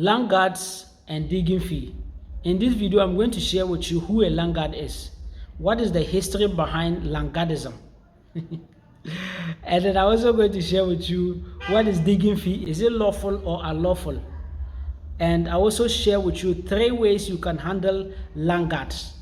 Landguards and digging fee. In this video, I'm going to share with you who a landguard is, what is the history behind landguardism, and then I'm also going to share with you what is digging fee, is it lawful or unlawful, and I also share with you 3 ways you can handle landguards,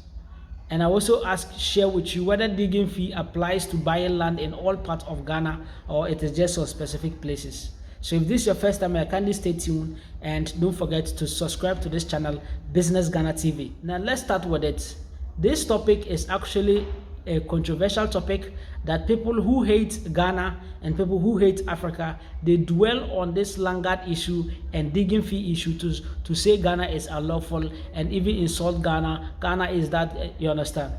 and I also share with you whether digging fee applies to buying land in all parts of Ghana or it is just on specific places. So if this is your first time, kindly stay tuned and don't forget to subscribe to this channel, Business Ghana TV. Now let's start with it. This topic is actually a controversial topic that people who hate Ghana and people who hate Africa, they dwell on this landguard issue and digging fee issue to say Ghana is unlawful and even insult Ghana. Ghana is that, you understand?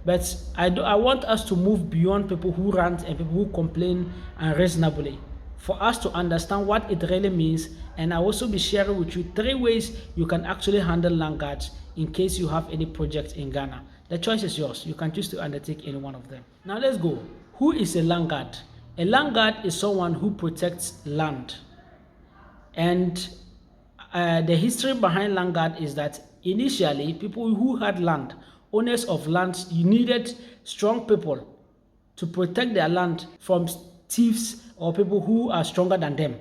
But I want us to move beyond people who rant and people who complain unreasonably, for us to understand what it really means. And I'll also be sharing with you 3 ways you can actually handle landguards in case you have any project in Ghana. The choice is yours. You can choose to undertake any one of them. Now let's go. Who is a landguard? A landguard is someone who protects land. And the history behind landguard is that initially people who had land, owners of land, you needed strong people to protect their land from thieves or people who are stronger than them.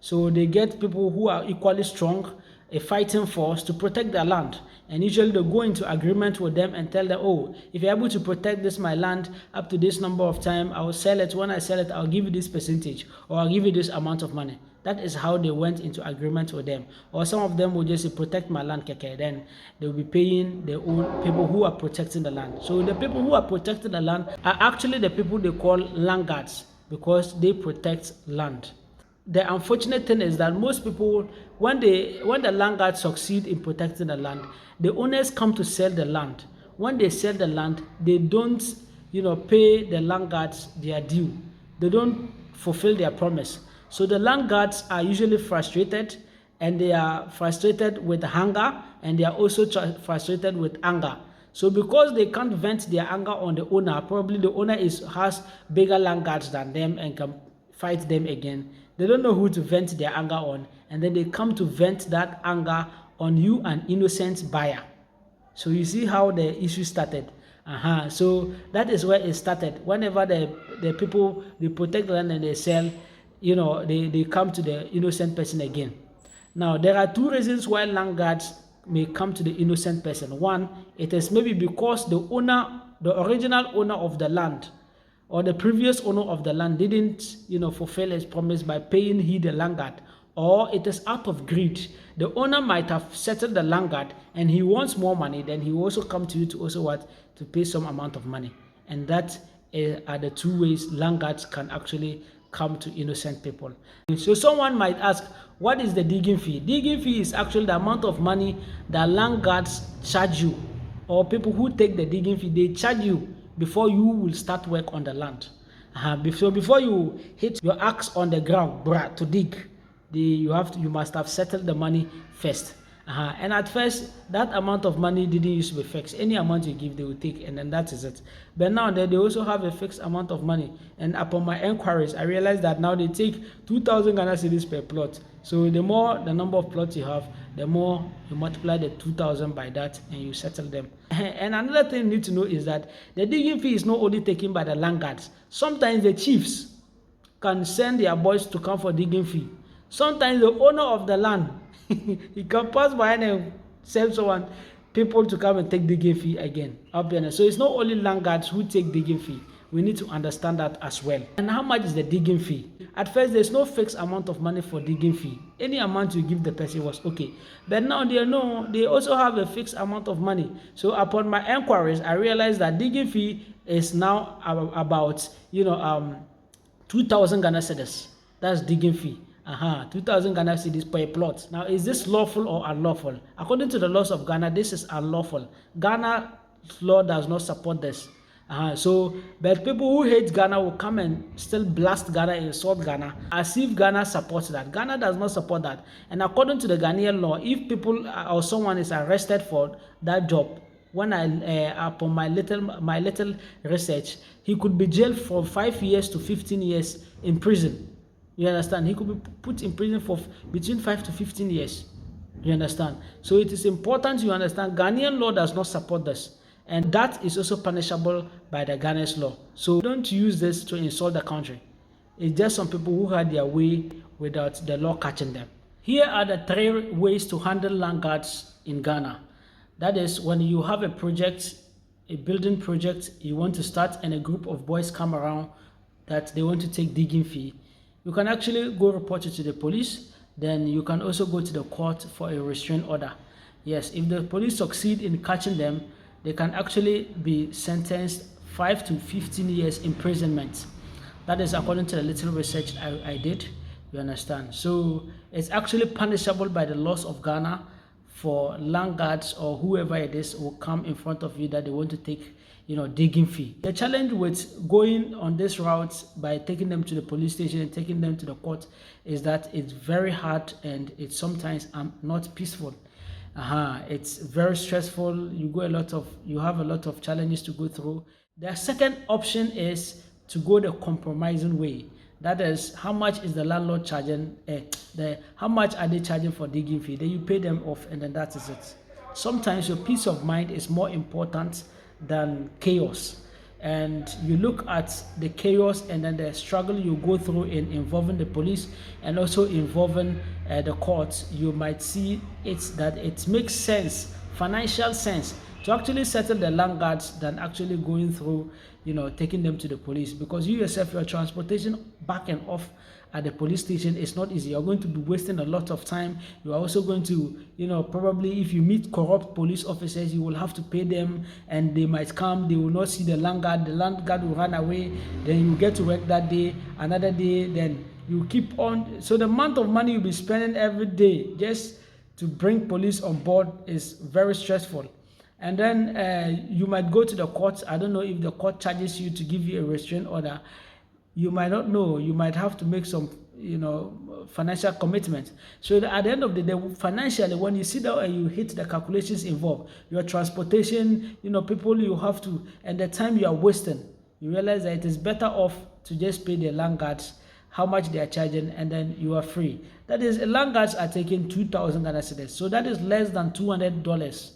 So they get people who are equally strong, a fighting force, to protect their land. And usually they go into agreement with them and tell them, oh, if you're able to protect my land up to this number of time, I will sell it. When I sell it, I'll give you this percentage, or I'll give you this amount of money. That is how they went into agreement with them. Or some of them will just say, protect my land, keke. Then they will be paying their own people who are protecting the land. So the people who are protecting the land are actually the people they call landguards, because they protect land. The unfortunate thing is that most people, when the landguards succeed in protecting the land, the owners come to sell the land. When they sell the land, they don't, pay the landguards their due. They don't fulfill their promise. So the landguards are usually frustrated, and they are frustrated with hunger, and they are also frustrated with anger. So because they can't vent their anger on the owner, probably the owner has bigger landguards than them and can fight them again. They don't know who to vent their anger on, and then they come to vent that anger on you, an innocent buyer. So you see how the issue started. So that is where it started. Whenever the people, they protect the land and they sell, they come to the innocent person again. Now there are 2 reasons why landguards may come to the innocent person. One, it is maybe because the original owner of the land, or the previous owner of the land, didn't fulfill his promise by paying the landguard, or it is out of greed. The owner might have settled the landguard and he wants more money, then he will also come to you to also to pay some amount of money. And that are the 2 ways landguards can actually come to innocent people. So someone might ask, what is the digging fee? Digging fee is actually the amount of money that landguards charge you, or people who take the digging fee, they charge you before you will start work on the land. So before you hit your axe on the ground to dig, you must have settled the money first. And at first, that amount of money didn't used to be fixed. Any amount you give, they will take, and then that is it. But now they also have a fixed amount of money. And upon my enquiries, I realized that now they take 2,000 Ghana cedis per plot. So the more the number of plots you have, the more you multiply the 2,000 by that, and you settle them. And another thing you need to know is that the digging fee is not only taken by the landguards. Sometimes the chiefs can send their boys to come for digging fee. Sometimes the owner of the land, he can pass by and send people to come and take digging fee again. So it's not only landguards who take digging fee. We need to understand that as well. And how much is the digging fee? At first, there's no fixed amount of money for digging fee. Any amount you give the person was okay. But now they also have a fixed amount of money. So upon my enquiries, I realized that digging fee is now about 2,000 Ghana cedis. That's digging fee. 2,000 Ghana cedis per plot. Now, is this lawful or unlawful? According to the laws of Ghana, this is unlawful. Ghana's law does not support this. But people who hate Ghana will come and still blast Ghana, insult Ghana, as if Ghana supports that. Ghana does not support that. And according to the Ghanaian law, if people or someone is arrested for that job, when upon my little research, he could be jailed for 5 years to 15 years in prison. You understand? He could be put in prison for between 5 to 15 years. You understand? So it is important you understand Ghanaian law does not support this. And that is also punishable by the Ghanaian law. So don't use this to insult the country. It's just some people who had their way without the law catching them. Here are the 3 ways to handle land guards in Ghana. That is, when you have a project, a building project you want to start, and a group of boys come around that they want to take digging fee, you can actually go report it to the police. Then you can also go to the court for a restraint order. Yes, if the police succeed in catching them, they can actually be sentenced 5 to 15 years imprisonment. That is according to the little research I did. You understand? So it's actually punishable by the laws of Ghana for land guards or whoever it is will come in front of you that they want to take, digging fee. The challenge with going on this route by taking them to the police station and taking them to the court is that it's very hard and it's sometimes not peaceful. It's very stressful. You have a lot of challenges to go through. The second option is to go the compromising way. That is, how much is the landlord charging? How much are they charging for digging fee? Then you pay them off, and then that is it. Sometimes your peace of mind is more important than chaos. And you look at the chaos and then the struggle you go through in involving the police and also involving the courts. You might see that it makes sense, financial sense, to actually settle the land guards than actually going through, taking them to the police, because you yourself, your transportation back and off at the police station is not easy. You're going to be wasting a lot of time. You are also going to, probably if you meet corrupt police officers, you will have to pay them, and they might come, they will not see the land guard will run away, then you get to work that day, another day, then you keep on. So the amount of money you'll be spending every day just to bring police on board is very stressful. And then you might go to the court. I don't know if the court charges you to give you a restraint order. You might not know. You might have to make some, financial commitment. So at the end of the day, financially, when you sit down and you hit the calculations involved, your transportation, people you have to, and the time you are wasting, you realize that it is better off to just pay the land guards how much they are charging, and then you are free. That is, land guards are taking 2,000 Ghana cedis. So that is less than $200.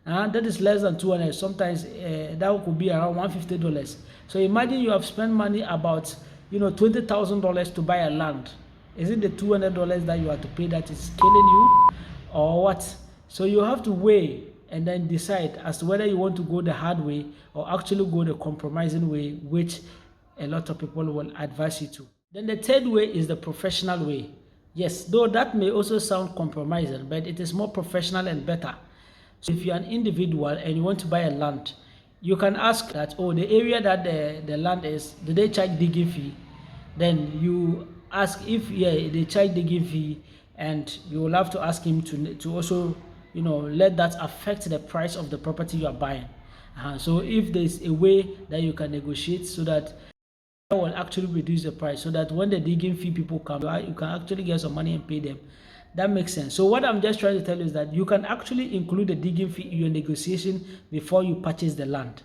That is less than 200. Sometimes that could be around $150. So imagine you have spent money about $20,000 to buy a land. Is it the $200 that you have to pay that is killing you, or what? So you have to weigh and then decide as to whether you want to go the hard way or actually go the compromising way, which a lot of people will advise you to. Then the third way is the professional way. Yes, though that may also sound compromising, but it is more professional and better. So if you're an individual and you want to buy a land, you can ask that, the area that the land is, do they charge digging fee? Then you ask if they charge digging fee, and you will have to ask him to also let that affect the price of the property you are buying. So if there's a way that you can negotiate so that will actually reduce the price, so that when the digging fee people come, you can actually get some money and pay them. That makes sense. So what I'm just trying to tell you is that you can actually include the digging fee in your negotiation before you purchase the land.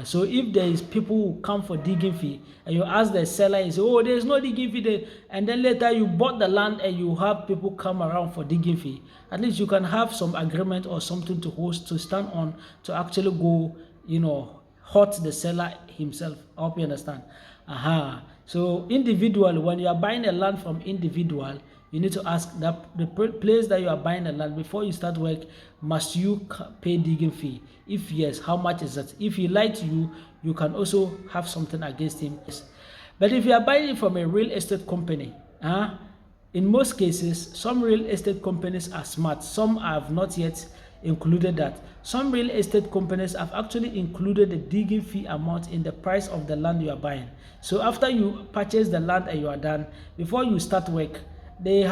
So if there is people who come for digging fee and you ask the seller and say, there's no digging fee there, and then later you bought the land and you have people come around for digging fee, at least you can have some agreement or something to stand on to actually go, hurt the seller himself. I hope you understand. So individual, when you are buying a land from individual, you need to ask that the place that you are buying the land, before you start work, must you pay digging fee? If yes, how much is that? If he lied to you, you can also have something against him. But if you are buying it from a real estate company, in most cases, some real estate companies are smart. Some have not yet included that. Some real estate companies have actually included the digging fee amount in the price of the land you are buying. So after you purchase the land and you are done, before you start work, they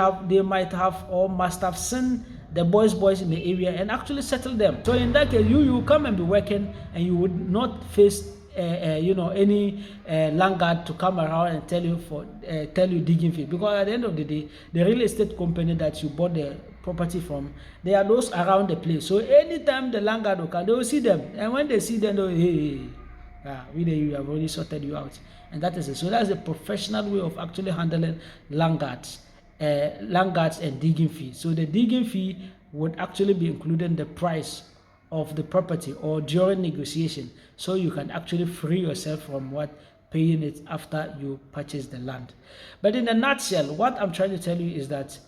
might have or must have seen the boys in the area and actually settle them. So in that case, you come and be working, and you would not face any landguard to come around and tell you digging fee, because at the end of the day, the real estate company that you bought the property from, they are those around the place. So anytime the landguard will come, they will see them, and when they see them, they will, we have already sorted you out, and that is it. So that's a professional way of actually handling landguards. Landguards and digging fee. So the digging fee would actually be included in the price of the property or during negotiation, so you can actually free yourself from what paying it after you purchase the land. But in a nutshell, what I'm trying to tell you is that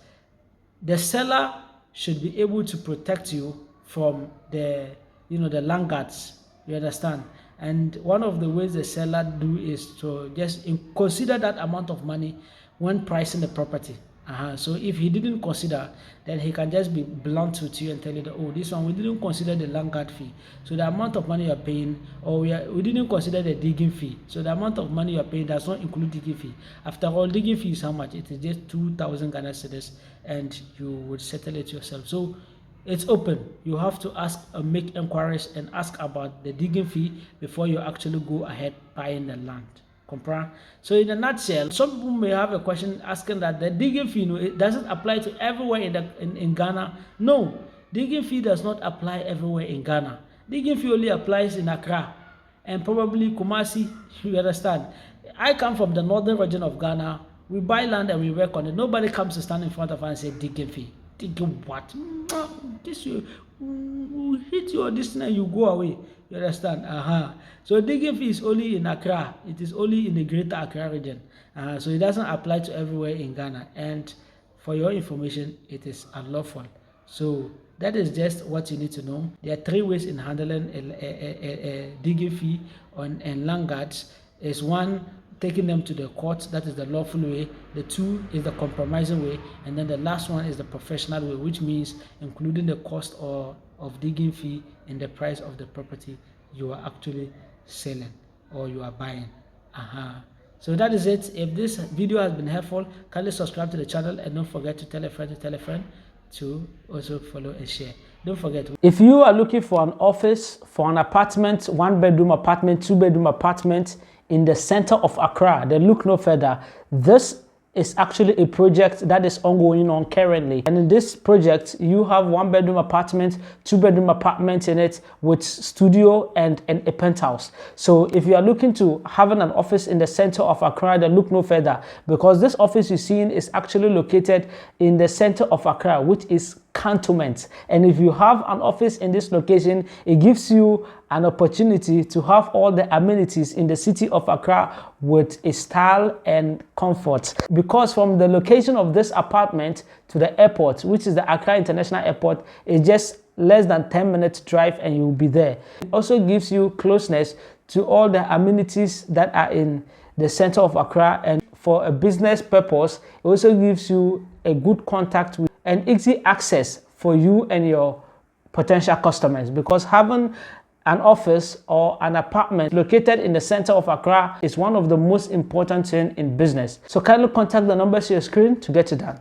the seller should be able to protect you from the the landguards. You understand? And one of the ways the seller do is to just consider that amount of money when pricing the property. So if he didn't consider, then he can just be blunt with you and tell you that, oh, this one we didn't consider the landguard fee, so the amount of money you're paying, or we didn't consider the digging fee, so the amount of money you're paying does not include digging fee. After all, digging fee is how much? It is just 2,000 Ghana cedis, and you would settle it yourself. So it's open. You have to ask, make inquiries and ask about the digging fee before you actually go ahead buying the land. So in a nutshell, some people may have a question asking that the digging fee, it doesn't apply to everywhere in Ghana. No, digging fee does not apply everywhere in Ghana. Digging fee only applies in Accra and probably Kumasi. You understand? I come from the northern region of Ghana. We buy land and we work on it. Nobody comes to stand in front of us and say digging fee. Digging what? This you hit your distance and you go away. You understand? So digging fee is only in Accra. It is only in the greater Accra region. So it doesn't apply to everywhere in Ghana. And for your information, it is unlawful. So that is just what you need to know. There are 3 ways in handling a digging fee and landguards. Is 1, taking them to the court, that is the lawful way. The 2 is the compromising way, and then the last one is the professional way, which means including the cost of digging fee in the price of the property you are actually selling or you are buying. So that is it. If this video has been helpful, kindly subscribe to the channel and don't forget to tell a friend to also follow and share. Don't forget, if you are looking for an office, for an apartment, 1-bedroom apartment, 2-bedroom apartment in the center of Accra, then look no further. This is actually a project that is ongoing on currently, and in this project you have 1-bedroom apartment, 2-bedroom apartment in it with studio and a penthouse. So if you are looking to having an office in the center of Accra, then look no further, because this office you're seeing is actually located in the center of Accra, which is cantonment. And if you have an office in this location, it gives you an opportunity to have all the amenities in the city of Accra with a style and comfort. Because from the location of this apartment to the airport, which is the Accra International Airport, is just less than 10 minutes drive and you'll be there. It also gives you closeness to all the amenities that are in the center of Accra, and for a business purpose, it also gives you a good contact with and easy access for you and your potential customers, because having an office or an apartment located in the center of Accra is one of the most important things in business. So kindly contact the numbers on your screen to get it done.